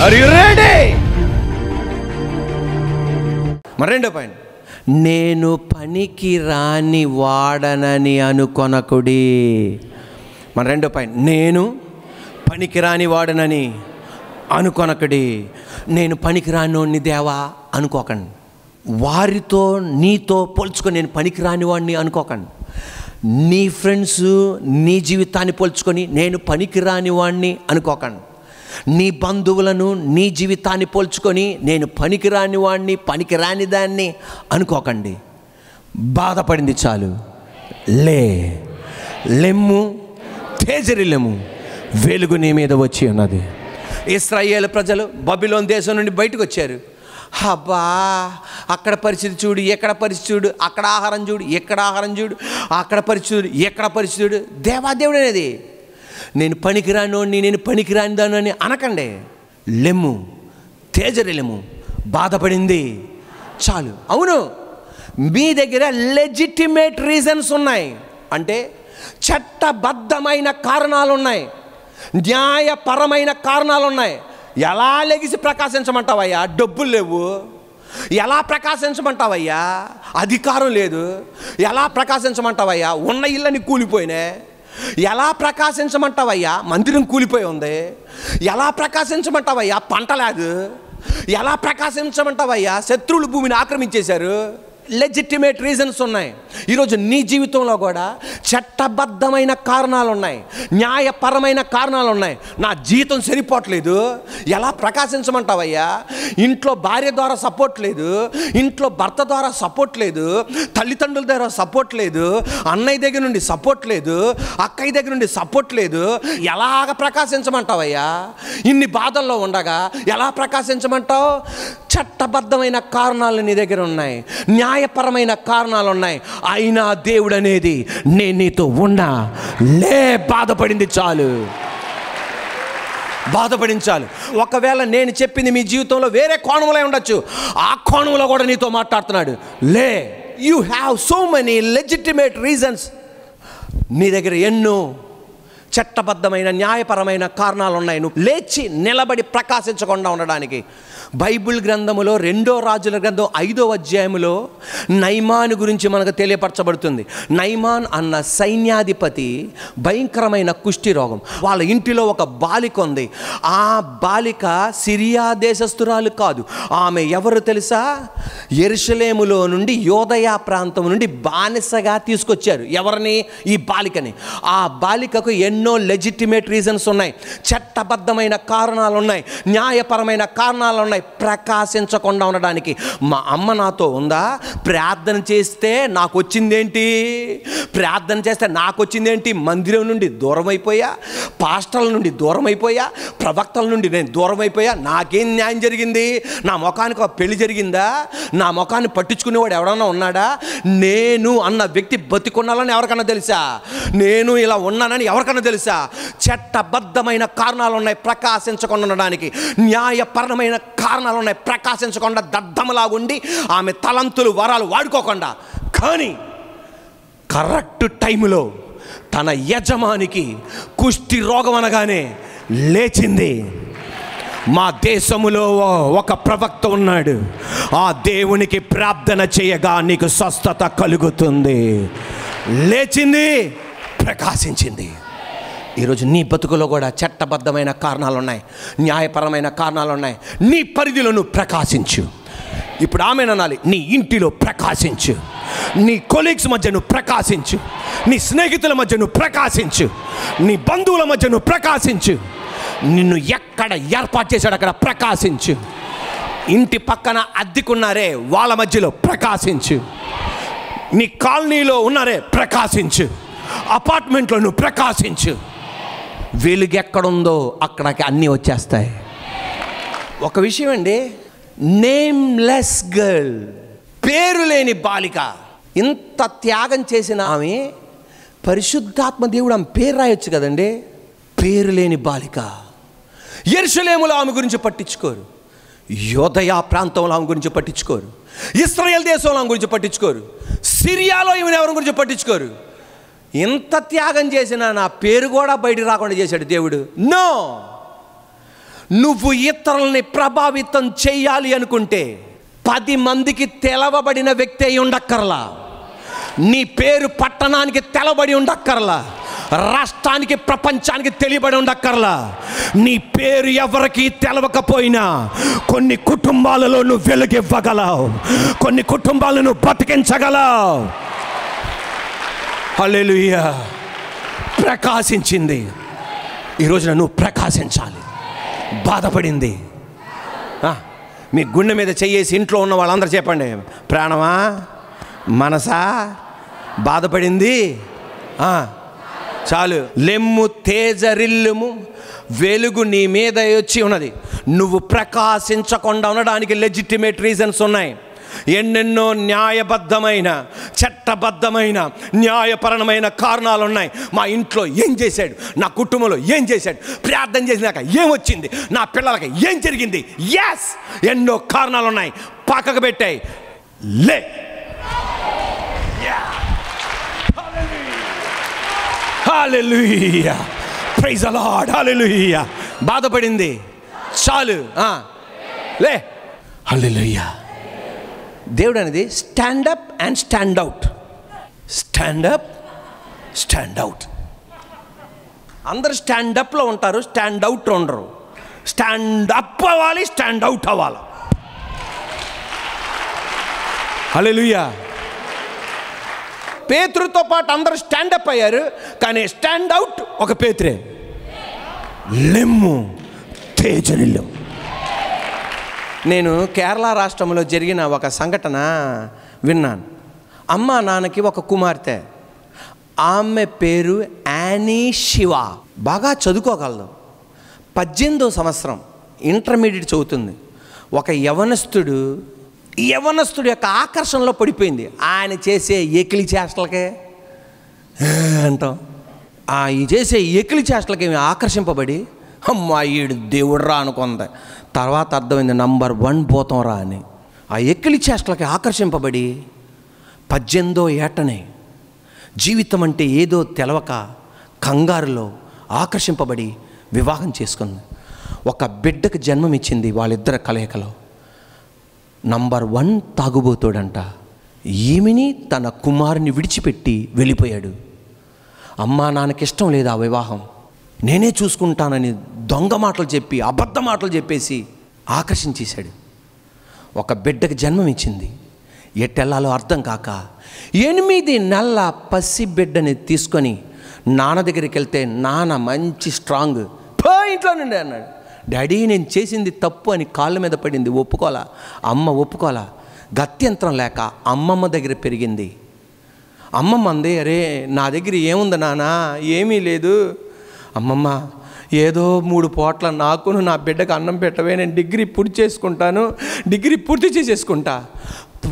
Are you ready? మరి రెండో point, నేను పనికి రాని వాడనని అనుకొనకుడి. మన రెండో పాయింట్, నేను పనికి రాని వాడనని అనుకొనకుడి. నేను పనికి రానివాడిని దేవా అనుకోకండి. వారితో నీతో పోల్చుకొని నేను పనికి రాని వాడిని అనుకోకండి. నీ ఫ్రెండ్స్ నీ జీవితాన్ని పోల్చుకొని నేను పనికి రాని వాడిని అనుకోకండి. నీ బంధువులను నీ జీవితాన్ని పోల్చుకొని నేను పనికి రాని వాడిని, పనికి రాని దాన్ని అనుకోకండి. బాధపడింది చాలు, లెమ్ము, తేజరిల్లెము, వెలుగు నీ మీద వచ్చి ఉన్నది. ఇశ్రాయేలు ప్రజలు బబిలోను దేశం నుండి బయటకు వచ్చారు. అబ్బా, అక్కడ పరిస్థితి చూడు, ఎక్కడ పరిస్థితి చూడు, అక్కడ ఆహారం చూడు, ఎక్కడ ఆహారం చూడు, అక్కడ పరిస్థితి చూడు, ఎక్కడ పరిస్థితి చూడు. దేవాదేవుడు అనేది నేను పనికిరానోడిని, నేను పనికిరాని దాన్ని అనకండి. లెమ్ము, తేజరిల్లెము, బాధపడింది చాలు. అవును, మీ దగ్గర లెజిటిమేట్ రీజన్స్ ఉన్నాయి, అంటే చట్టబద్ధమైన కారణాలు ఉన్నాయి, న్యాయపరమైన కారణాలు ఉన్నాయి. ఎలా లెగిసి ప్రకాశించమంటావయ్యా? డబ్బులు లేవు. ఎలా ప్రకాశించమంటావయ్యా? అధికారం లేదు. ఎలా ప్రకాశించమంటావయ్యా? ఉన్న ఇళ్ళని కూలిపోయినాయి. ఎలా ప్రకాశించమంటావయ్యా? మందిరం కూలిపోయి ఉంది. ఎలా ప్రకాశించమంటావయ్యా? పంట లేదు. ఎలా ప్రకాశించమంటావయ్యా? శత్రువులు భూమిని ఆక్రమించేశారు. లెజిటిమేట్ రీజన్స్ ఉన్నాయి. ఈరోజు నీ జీవితంలో కూడా చట్టబద్ధమైన కారణాలు ఉన్నాయి, న్యాయపరమైన కారణాలు ఉన్నాయి. నా జీవితం సరిపోవట్లేదు, ఎలా ప్రకాశించమంటావయ్యా? ఇంట్లో భార్య ద్వారా సపోర్ట్ లేదు, ఇంట్లో భర్త ద్వారా సపోర్ట్ లేదు, తల్లిదండ్రుల ద్వారా సపోర్ట్ లేదు, అన్నయ్య దగ్గర నుండి సపోర్ట్ లేదు, అక్కయ్య దగ్గర నుండి సపోర్ట్ లేదు. ఎలాగ ప్రకాశించమంటావయ్యా? ఇన్ని బాధల్లో ఉండగా ఎలా ప్రకాశించమంటావు? చట్టబద్ధమైన కారణాలు నీ దగ్గర ఉన్నాయి, న్యాయపరమైన కారణాలు ఉన్నాయి. అయినా దేవుడు అనేది నేను నీతో ఉన్నా, బాధపడింది చాలు, బాధపడించాలి. ఒకవేళ నేను చెప్పింది మీ జీవితంలో వేరే కోణంలో ఉండొచ్చు, ఆ కోణంలో కూడా నీతో మాట్లాడుతున్నాడు. You have so many legitimate reasons. నీ దగ్గర ఎన్నో చట్టబద్ధమైన న్యాయపరమైన కారణాలు ఉన్నాయి నువ్వు లేచి నిలబడి ప్రకాశించకుండా ఉండడానికి. బైబిల్ గ్రంథములో 2వ రాజుల గ్రంథం 5వ అధ్యాయములో నైమాను గురించి మనకు తెలియపరచబడుతుంది. నైమాన్ అన్న సైన్యాధిపతి భయంకరమైన కుష్టి రోగం. వాళ్ళ ఇంటిలో ఒక బాలిక ఉంది. ఆ బాలిక సిరియా దేశస్తురాలు కాదు. ఆమె ఎవరు తెలుసా? యెరూషలేములో నుండి యోదయ ప్రాంతం నుండి బానిసగా తీసుకొచ్చారు. ఎవరిని? ఈ బాలికని. ఆ బాలికకు ఎన్నో లెజిటిమేట్ రీజన్స్ ఉన్నాయి, చట్టబద్ధమైన కారణాలు ఉన్నాయి, న్యాయపరమైన కారణాలు ఉన్నాయి ప్రకాశించకుండా ఉండడానికి. మా అమ్మ నాతో ఉందా? ప్రార్థన చేస్తే నాకు వచ్చిందేంటి? ప్రార్థన చేస్తే నాకు వచ్చిందేంటి? మందిరం నుండి దూరం అయిపోయా, పాస్టర్ల నుండి దూరం అయిపోయా, ప్రవక్తల నుండి నేను దూరం అయిపోయా. నాకేం న్యాయం జరిగింది? నా ముఖానికి ఒక పెళ్లి జరిగిందా? నా ముఖాన్ని పట్టించుకునేవాడు ఎవడన్నా ఉన్నాడా? నేను అన్న వ్యక్తి బతికున్నాలని ఎవరికన్నా తెలుసా? నేను ఇలా ఉన్నానని ఎవరికన్నా తెలుసా? చట్టబద్ధమైన కారణాలు ఉన్నాయి ప్రకాశించకుండా ఉండడానికి, న్యాయపరమైన కారణాలు ఉన్నాయి ప్రకాశించకుండా దద్దమలాగుండి ఆమె తలంతులు వరాలు వాడుకోకుండా. కానీ కరెక్ట్ టైంలో తన యజమానికి కుష్టి రోగం అనగానే లేచింది. మా దేశములో ఒక ప్రవక్త ఉన్నాడు, ఆ దేవునికి ప్రార్థన చేయగా నీకు స్వస్థత కలుగుతుంది. లేచింది, ప్రకాశించింది. ఈరోజు నీ బతుకులో కూడా చట్టబద్ధమైన కారణాలు ఉన్నాయి, న్యాయపరమైన కారణాలు ఉన్నాయి. నీ పరిధిలో నువ్వు ప్రకాశించు. ఇప్పుడు ఆమెననాలి, నీ ఇంటిలో ప్రకాశించు, నీ కొలీగ్స్ మధ్య నువ్వు ప్రకాశించు, నీ స్నేహితుల మధ్య నువ్వు ప్రకాశించు, నీ బంధువుల మధ్య నువ్వు ప్రకాశించు. నిన్ను ఎక్కడ ఏర్పాటు చేశాడు అక్కడ ప్రకాశించు. ఇంటి పక్కన అద్దెకున్నారే వాళ్ళ మధ్యలో ప్రకాశించు. నీ కాలనీలో ఉన్నారే ప్రకాశించు. అపార్ట్మెంట్లో నువ్వు ప్రకాశించు. వెలుగు ఎక్కడుందో అక్కడికి అన్నీ వచ్చేస్తాయి. ఒక విషయం అండి, నేమ్లెస్ గర్ల్, పేరు లేని బాలిక, ఇంత త్యాగం చేసిన ఆమె, పరిశుద్ధాత్మ దేవుడు ఆమె పేరు రాయొచ్చు కదండి. పేరు లేని బాలిక. యెరూషలేములో ఆమె గురించి పట్టించుకోరు, యోదయ ప్రాంతంలో ఆమె గురించి పట్టించుకోరు, ఇశ్రాయేల్ దేశంలో ఆమె గురించి పట్టించుకోరు, సిరియాలో ఈమె ఎవరి గురించి పట్టించుకోరు. ఇంత త్యాగం చేసిన నా పేరు కూడా బయటికి రాకుండా చేశాడు దేవుడు. నో, నువ్వు ఇతరుల్ని ప్రభావితం చేయాలి అనుకుంటే 10 మందికి తెలవబడిన వ్యక్తి అయి ఉండక్కర్లా, నీ పేరు పట్టణానికి తెలబడి ఉండక్కర్లా, రాష్ట్రానికి ప్రపంచానికి తెలియబడి ఉండక్కర్లా. నీ పేరు ఎవరికి తెలవకపోయినా కొన్ని కుటుంబాలలో నువ్వు వెలుగివ్వగలవు, కొన్ని కుటుంబాలను బతికించగలవు. హల్లెలూయా. ప్రకాశించింది. ఈ రోజున నువ్వు ప్రకాశించాలి. బాధపడింది, మీ గుండె మీద చెయ్యేసి ఇంట్లో ఉన్న వాళ్ళందరూ చెప్పండి, ప్రాణమా మనసా బాధపడింది, చాలు, లెమ్ము తేజరిల్లుము, వెలుగు నీ మీద వచ్చి ఉన్నది. నువ్వు ప్రకాశించకుండా ఉండడానికి లెజిటిమేట్ రీజన్స్ ఉన్నాయి. ఎన్నెన్నో న్యాయబద్ధమైన, చట్టబద్ధమైన, న్యాయపరమైన కారణాలు ఉన్నాయి. మా ఇంట్లో ఏం చేశాడు, నా కుటుంబంలో ఏం చేశాడు, ప్రార్థన చేసినాక ఏమొచ్చింది, నా పిల్లలకి ఏం జరిగింది, ఎస్, ఎన్నో కారణాలు ఉన్నాయి. పక్కకు పెట్టాయి, లే. Hallelujah, praise the lord, hallelujah. బాధపడింది, చాలు, లే. హల్లెలూయా. దేవుడు అనేది stand up and stand out. Stand up, stand out. అందరు స్టాండప్లో ఉంటారు, స్టాండ్ అవుట్ ఉండరు. స్టాండ్ అప్ అవ్వాలి, స్టాండ్ అవుట్ అవ్వాలి. హల్లెలూయా. పేతురుతో పాటు అందరూ స్టాండప్ అయ్యారు, కానీ స్టాండ్ అవుట్ ఒక పేతురే. లెమ్ము తేజరిల్లు. నేను కేరళ రాష్ట్రంలో జరిగిన ఒక సంఘటన విన్నాను. అమ్మ నాన్నకి ఒక కుమార్తె, ఆమె పేరు యానీ శివ. బాగా చదువుకోగలదు, 18వ సంవత్సరం, ఇంటర్మీడియట్ చదువుతుంది. ఒక యవనస్తుడు యొక్క ఆకర్షణలో పడిపోయింది. ఆయన చేసే ఎకిలి చేష్టలకే అంటాం, ఈ చేసే ఎకిలి చేష్టలకి ఆకర్షింపబడి, అమ్మా ఈడు దేవుడు రా అనుకుంది. తర్వాత అర్థమైంది, నంబర్ 1 పోతాం రా అని. ఆ ఎక్కిలి చేష్టలకి ఆకర్షింపబడి 18వ ఏటనే జీవితం అంటే ఏదో తెలవక కంగారులో ఆకర్షింపబడి వివాహం చేసుకుంది. ఒక బిడ్డకు జన్మమిచ్చింది వాళ్ళిద్దరి కలయికలో. నంబర్ 1 తాగుబోతాడంట. ఈమెని తన కుమారుని విడిచిపెట్టి వెళ్ళిపోయాడు. అమ్మా నాన్నకి ఇష్టం లేదు ఆ వివాహం. నేనే చూసుకుంటానని దొంగ మాటలు చెప్పి, అబద్ధ మాటలు చెప్పేసి ఆకర్షించేశాడు. ఒక బిడ్డకు జన్మమిచ్చింది. ఎట్టెల్లాలో అర్థం కాక 8 నెలల పసి బిడ్డని తీసుకొని నాన్న దగ్గరికి వెళ్తే, నాన్న మంచి స్ట్రాంగ్, ఇంట్లో నుండి అన్నాడు. డాడీ నేను చేసింది తప్పు అని కాళ్ళ మీద పడింది, ఒప్పుకోలా. అమ్మ ఒప్పుకోలా. గత్యంతరం లేక అమ్మమ్మ దగ్గర పెరిగింది. అమ్మమ్మ అంది, అరే నా దగ్గర ఏముంది నాన్న, ఏమీ లేదు. అమ్మమ్మ ఏదో 3 పూట్ల నాకును నా బిడ్డకు అన్నం పెట్టవే, నేను డిగ్రీ పూర్తి చేసుకుంటాను, డిగ్రీ పూర్తి చేసేసుకుంటా.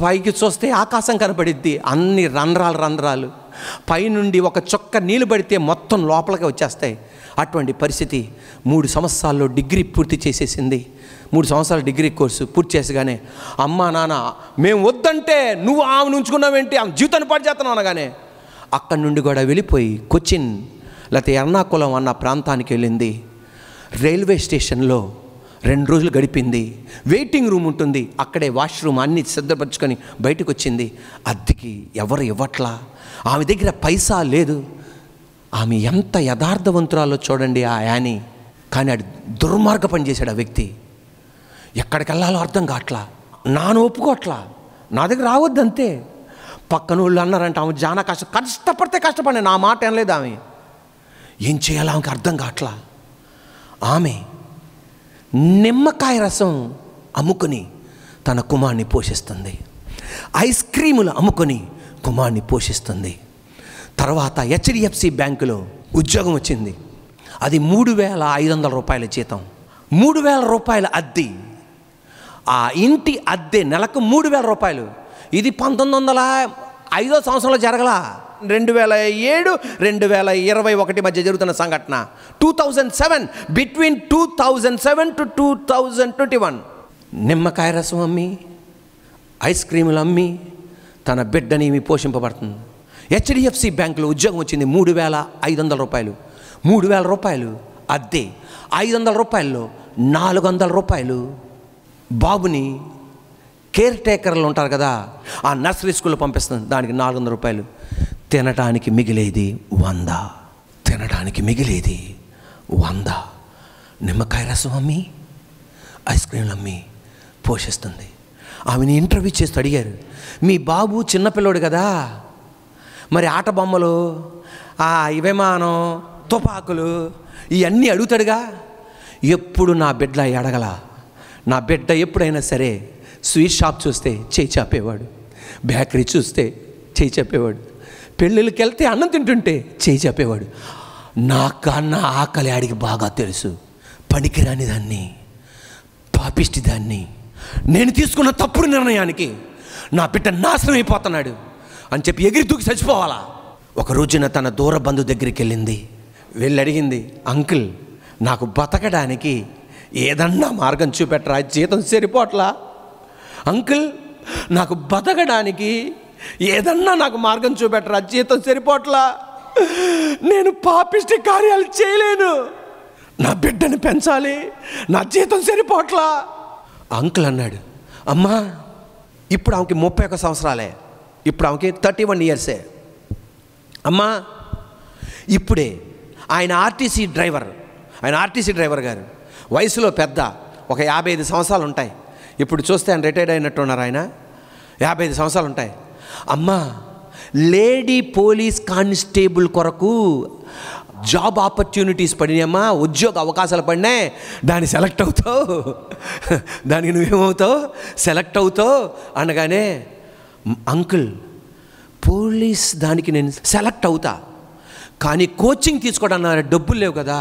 పైకి చూస్తే ఆకాశం కనపడిద్ది, అన్ని రంధ్రాలు. పైనుండి ఒక చుక్క నీళ్ళు పడితే మొత్తం లోపలికి వచ్చేస్తాయి. అటువంటి పరిస్థితి. 3 సంవత్సరాల్లో డిగ్రీ పూర్తి చేసేసింది. 3 సంవత్సరాల డిగ్రీ కోర్సు పూర్తి చేసగానే, అమ్మా నాన్న మేము వద్దంటే నువ్వు ఆమెను ఉంచుకున్నావేంటి, ఆమె జీవితాన్ని పాటు చేస్తున్నావు అనగానే అక్కడి నుండి కూడా వెళ్ళిపోయి కొచ్చిన్ లేకపోతే ఎర్నాకుళం అన్న ప్రాంతానికి వెళ్ళింది. రైల్వే స్టేషన్లో 2 రోజులు గడిపింది. వెయిటింగ్ రూమ్ ఉంటుంది, అక్కడే వాష్రూమ్ అన్నీ సిద్ధపరచుకొని బయటకు వచ్చింది. అద్దెకి ఎవరు ఇవ్వట్లా, ఆమె దగ్గర పైసా లేదు. ఆమె ఎంత యథార్థవంతురాలో చూడండి ఆ యానీ. కానీ అది దుర్మార్గ పని చేశాడు ఆ వ్యక్తి. ఎక్కడికి వెళ్ళాలో అర్థం కావట్లా, నాన్న ఒప్పుకోవట్లా, నా దగ్గర రావద్దు అంతే. పక్కన వాళ్ళు అన్నారంటే ఆమె జానా కష్టపడితే నా మాట ఏం లేదు. ఆమె ఏం చేయాలో ఆమెకి అర్థం కావట్లా. ఆమె నిమ్మకాయ రసం అమ్ముకొని తన కుమారుని పోషిస్తుంది. ఐస్ క్రీములు అమ్ముకొని కుమారుని పోషిస్తుంది. తర్వాత HDFC బ్యాంకులో ఉద్యోగం వచ్చింది. అది 3,500 రూపాయల జీతం, 3,000 రూపాయల అద్దె. ఆ ఇంటి అద్దె నెలకు 3,000 రూపాయలు. ఇది 1905వ సంవత్సరంలో జరగల, 2007, 2021 మధ్య జరుగుతున్న సంఘటన. 2007, బిట్వీన్ 2007 to 2021 నిమ్మకాయ రసం అమ్మి, ఐస్ క్రీములు అమ్మి తన బిడ్డని పోషింపబడుతుంది. HDFC బ్యాంకులో ఉద్యోగం వచ్చింది. 3,500 రూపాయలు, 3,000 రూపాయలు అద్దె, 500 రూపాయల్లో ₹400 బాబుని కేర్ టేకర్లు ఉంటారు కదా, ఆ నర్సరీ స్కూల్లో పంపిస్తుంది. దానికి ₹400. తినడానికి మిగిలేది 100. తినడానికి మిగిలేది 100. నిమ్మకాయ రసం అమ్మి, ఐస్ క్రీంలు అమ్మి పోషిస్తుంది. ఆమెని ఇంటర్వ్యూ చేస్తూ అడిగారు, మీ బాబు చిన్నపిల్లోడు కదా, మరి ఆట బొమ్మలు, విమానం, తుపాకులు ఇవన్నీ అడుగుతాడుగా. ఎప్పుడు నా బిడ్డలా అడగల. నా బిడ్డ ఎప్పుడైనా సరే స్వీట్ షాప్ చూస్తే చేయి చాపేవాడు, బేకరీ చూస్తే చేయి చాపేవాడు, పెళ్ళిళ్ళకి వెళ్తే అన్నం తింటుంటే చేయి చాపేవాడు. నాకన్నా ఆకలి ఆడికి బాగా తెలుసు. పనికిరాని దాన్ని, పాపిష్టి దాన్ని, నేను తీసుకున్న తప్పుడు నిర్ణయానికి నా బిడ్డ నాశనం అయిపోతున్నాడు అని చెప్పి ఎగిరి దూకి చచ్చిపోవాలా. ఒక రోజున తన దూర బంధు దగ్గరికి వెళ్ళింది. వెళ్ళి అడిగింది, అంకుల్ నాకు బతకడానికి ఏదన్నా మార్గం చూపెట్టరా, జీతం సరిపోట్లా. అంకుల్ నాకు బతకడానికి ఏదన్నా నాకు మార్గం చూపెట్టరా, జీతం సరిపోట్లా. నేను పాపిష్టి కార్యాలు చేయలేను, నా బిడ్డని పెంచాలి, నా జీతం సరిపోట్లా. అంకుల్ అన్నాడు, అమ్మా ఇప్పుడు ఆమెకి 31 సంవత్సరాలే, ఇప్పుడు ఆమెకి 31 ఇయర్సే. అమ్మా ఇప్పుడే ఆయన ఆర్టీసీ డ్రైవర్ గారు, వయసులో పెద్ద, ఒక 55 సంవత్సరాలు ఉంటాయి. ఇప్పుడు చూస్తే ఆయన రిటైర్డ్ అయినట్టున్నారు. ఆయన 55 సంవత్సరాలు ఉంటాయి. అమ్మా లేడీ పోలీస్ కానిస్టేబుల్ కొరకు జాబ్ ఆపర్చునిటీస్ పడినాయమ్మా, ఉద్యోగ అవకాశాలు పడినాయి, దాన్ని సెలెక్ట్ అవుతావు, దానికి నువ్వేమవుతావు, సెలెక్ట్ అవుతావు అనగానే, అంకుల్ పోలీస్ దానికి నేను సెలెక్ట్ అవుతా, కానీ కోచింగ్ తీసుకోవడానికి డబ్బులు లేవు కదా.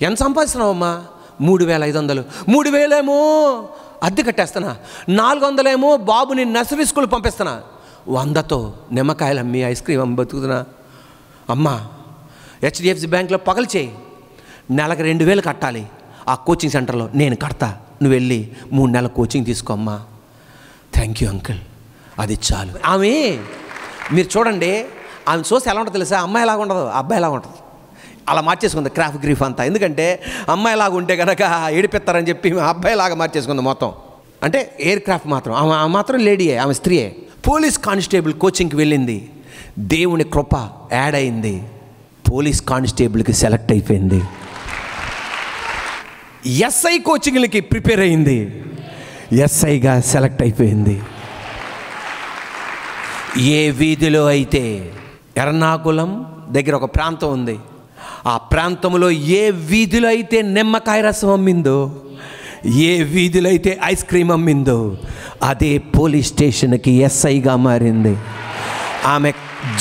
ఎంత సంపాదిస్తున్నావమ్మా? 3,500. 3,000 ఏమో అద్దె కట్టేస్తున్నా, 400 ఏమో బాబుని నర్సరీ స్కూల్ పంపిస్తున్నా, 100తో నిమ్మకాయలు అమ్మి ఐస్ క్రీమ్ అమ్మి బతుకుతున్నా. అమ్మా HDFC బ్యాంక్లో పగలు చేయి, నెలకు 2,000 కట్టాలి ఆ కోచింగ్ సెంటర్లో, నేను కడతా, నువ్వు వెళ్ళి 3 నెలల కోచింగ్ తీసుకోమ్మా. థ్యాంక్ యూ అంకుల్, అది చాలు. ఆమె మీరు చూడండి, ఆమె చూస్తే ఎలా ఉంటుందో తెలుసా? అమ్మాయి ఎలాగ ఉండదు, అబ్బాయి ఎలాగ ఉంటుంది. అలా మార్చేసుకుంది క్రాఫ్ గ్రీఫ్ అంతా. ఎందుకంటే అమ్మాయిలాగా ఉంటే కనుక ఏడిపిస్తారని చెప్పి అబ్బాయిలాగా మార్చేసుకుంది మొత్తం. అంటే ఎయిర్ క్రాఫ్ట్ మాత్రం ఆమె మాత్రం లేడీయే, ఆమె స్త్రీయే. పోలీస్ కానిస్టేబుల్ కోచింగ్కి వెళ్ళింది, దేవుని కృప యాడ్ అయింది, పోలీస్ కానిస్టేబుల్కి సెలెక్ట్ అయిపోయింది. ఎస్ఐ కోచింగ్లకి ప్రిపేర్ అయింది, ఎస్ఐగా సెలెక్ట్ అయిపోయింది. ఏ వీధిలో అయితే, ఎర్నాకుళం దగ్గర ఒక ప్రాంతం ఉంది, ఆ ప్రాంతంలో ఏ వీధిలో అయితే నిమ్మకాయ రసం అమ్మిందో, ఏ వీధిలో అయితే ఐస్ క్రీమ్ అమ్మిందో, అదే పోలీస్ స్టేషన్కి ఎస్ఐగా మారింది. ఆమె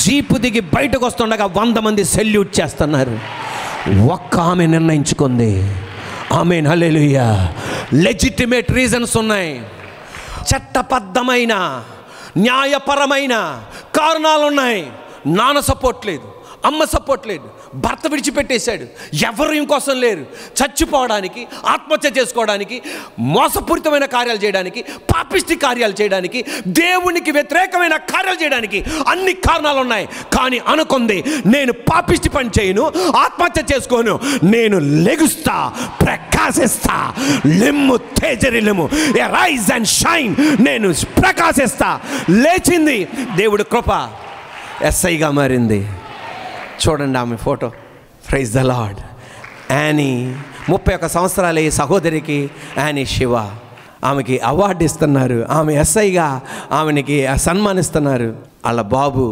జీపు దిగి బయటకు వస్తుండగా 100 మంది సెల్యూట్ చేస్తున్నారు. ఒక్క ఆమె నిర్ణయించుకుంది, ఆమేన్ హల్లెలూయా. లెజిటిమేట్ రీజన్స్ ఉన్నాయి, చట్టబద్ధమైన న్యాయపరమైన కారణాలు ఉన్నాయి. నాన్న సపోర్ట్ లేదు, అమ్మ సపోర్ట్ లేదు, భర్త విడిచిపెట్టేశాడు, ఎవరు ఇంకోసం లేరు, చచ్చిపోవడానికి, ఆత్మహత్య చేసుకోవడానికి, మోసపూరితమైన కార్యాలు చేయడానికి, పాపిష్టి కార్యాలు చేయడానికి, దేవునికి వ్యతిరేకమైన కార్యాలు చేయడానికి అన్ని కారణాలు ఉన్నాయి. కానీ అనుకుంది, నేను పాపిష్టి పని చేయను, ఆత్మహత్య చేసుకోను, నేను లెగుస్తా, ప్రకాశిస్తా, లెమ్ము తేజరిల్లుము, రైజ్ అండ్ షైన్, నేను ప్రకాశిస్తా. లేచింది, దేవుడి కృప, ఎస్ఐగా మారింది. చూడండి ఆమె photo. Praise the lord. Annie 31 సంవత్సరాల ఈ సహోదరికి యానీ శివ, ఆమెకి అవార్డు ఇస్తున్నారు, ఆమె ఎస్ఐగా ఆమెకి సన్మానిస్తున్నారు. వాళ్ళ బాబు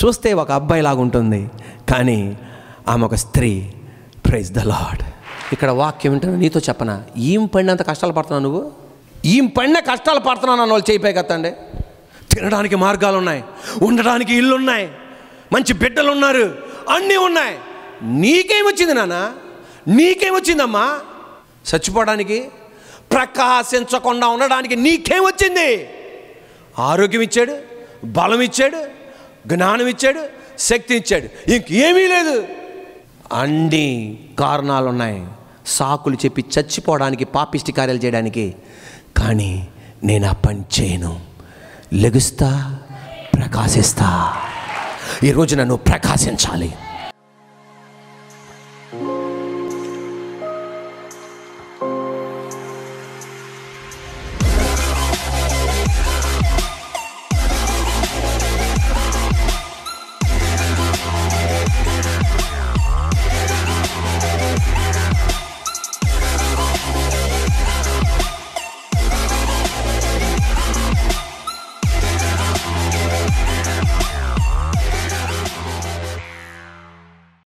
చూస్తే ఒక అబ్బాయి లాగా ఉంటుంది, కానీ ఆమె ఒక స్త్రీ. Praise the lord. ఇక్కడ వాక్యం వింటున్నా, నీతో చెప్పనా, ఈమె పడినంత కష్టాలు పడుతున్నావు నువ్వు, ఈమె పడిన కష్టాలు పడుతున్నాను అన్న వాళ్ళు చేయిపోయి కదండి. తినడానికి మార్గాలు ఉన్నాయి, ఉండడానికి ఇల్లు ఉన్నాయి, మంచి బిడ్డలు ఉన్నారు, అన్నీ ఉన్నాయి. నీకేమొచ్చింది నాన్న, నీకేమొచ్చిందమ్మా? చచ్చిపోవడానికి, ప్రకాశించకుండా ఉండడానికి నీకేమొచ్చింది? ఆరోగ్యం ఇచ్చాడు, బలం ఇచ్చాడు, జ్ఞానం ఇచ్చాడు, శక్తి ఇచ్చాడు, ఇంకేమీ లేదు. అన్ని కారణాలు ఉన్నాయి సాకులు చెప్పి చచ్చిపోవడానికి, పాపిష్టి కార్యాలు చేయడానికి. కానీ నేను ఆ పని చేయను, లెగుస్తా, ప్రకాశిస్తా. ఈ రోజున నువ్వు ప్రకాశించాలి.